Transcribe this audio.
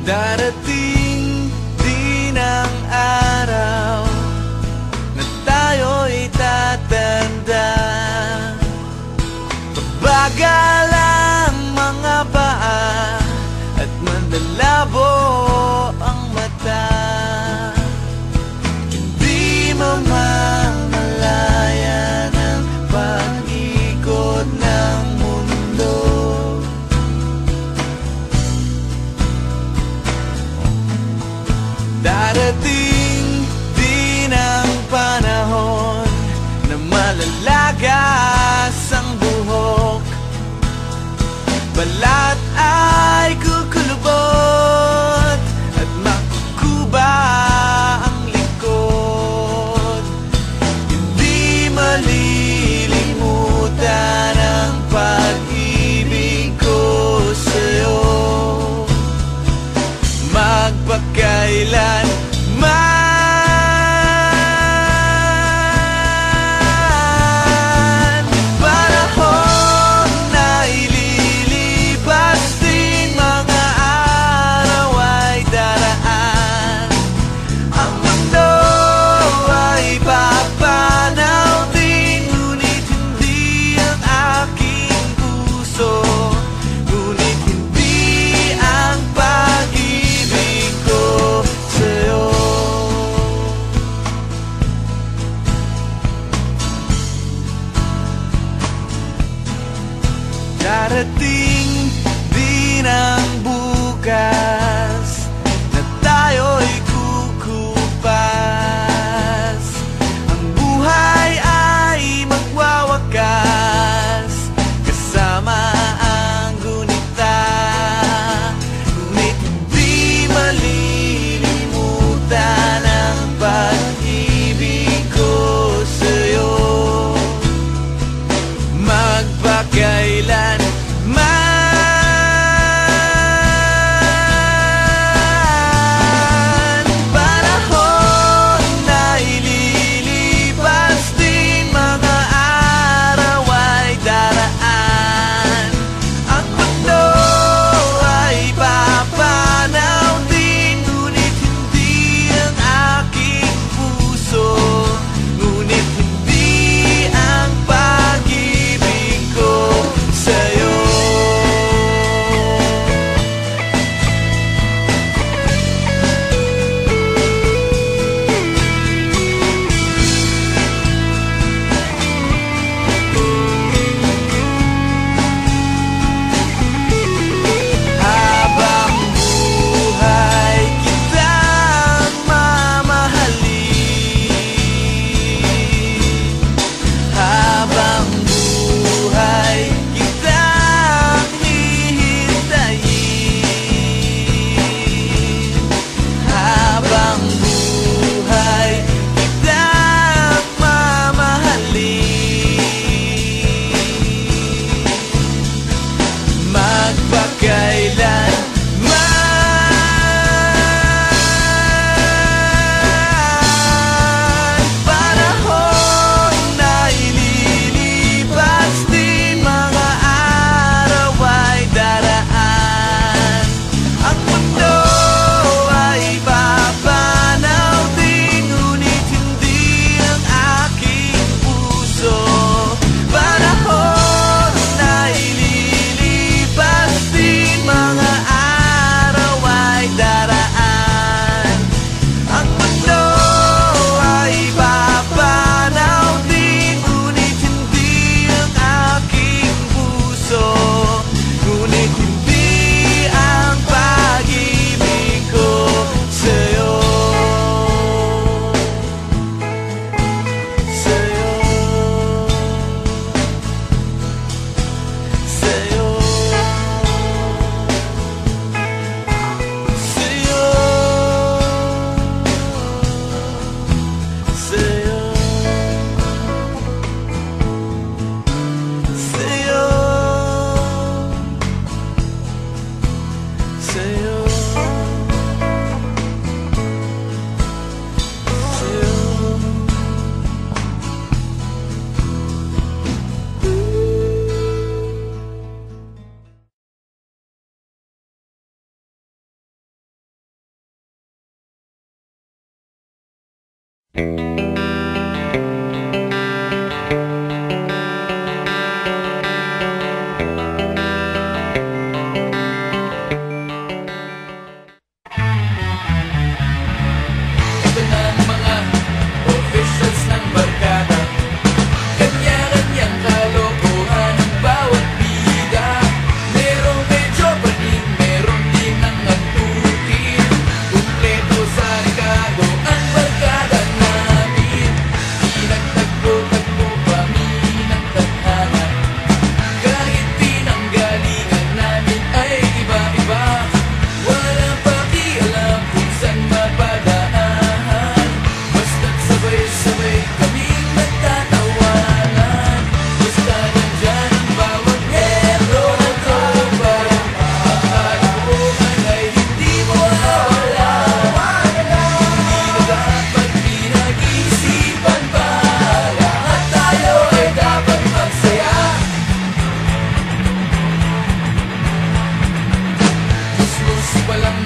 Darating din ang araw na tayo'y tatanda. Bagal ang mga paa at manlalabo ang mata. Hindi mamamalayan ang pag-ikot ng mundo. Darating din ang panahon na malalagas ang buhok. Balat ay kukulubot at makukuba ang likod. Hindi malilimutan ang pag-ibig ko sa'yo, magpakailanman. Darating din ang bukas na tayo'y kukupas. Ang buhay ay magwawakas kasama ang gunita. Ngunit hindi malilimutan ang pag-ibig ko sa'yo, magpakailanman. Panahon na ililipas din, mga araw ay daraan. Ang mundo ay papanaw din, ngunit hindi ang aking puso, ngunit hindi ang pag-ibig ko sa'yo. Habang buhay kitang mamahalin, habang buhay kitang hihintayin, habang buhay kitang mamahalin, magpakailanman. Panahon na ililipas din, mga araw ay daraan. Ang mundo ay papanaw din, ngunit hindi ang aking puso. Panahon na ililipas din, mga araw ay daraan. Ang mundo ay papanaw din, ngunit hindi ang aking puso, ngunit hindi ang pag-ibig ko sa'yo, sa'yo, sa'yo, sa'yo, sa'yo, sa'yo, Ito na ang mga officials ng barkada, kanya-kanyang kalokohan ang bawat bida. Merong medyo paning, meron din ang antukin. Kumpleto sa rekado ang barkada namin. Pinagtagpo-tagpo kami ng tadhana, kahit pinanggalingan namin ay iba-iba. Walang pakialam kung saan mapadaanan, basta't sabay-sabay kaming nagtatawanan. Basta nandyan ang bawat metro ng tropa, ang kalokohan ay hindi mawawala. Hindi na dapat pinag-iisipan pa, lahat tayo ay dapat magsaya. Gusto palang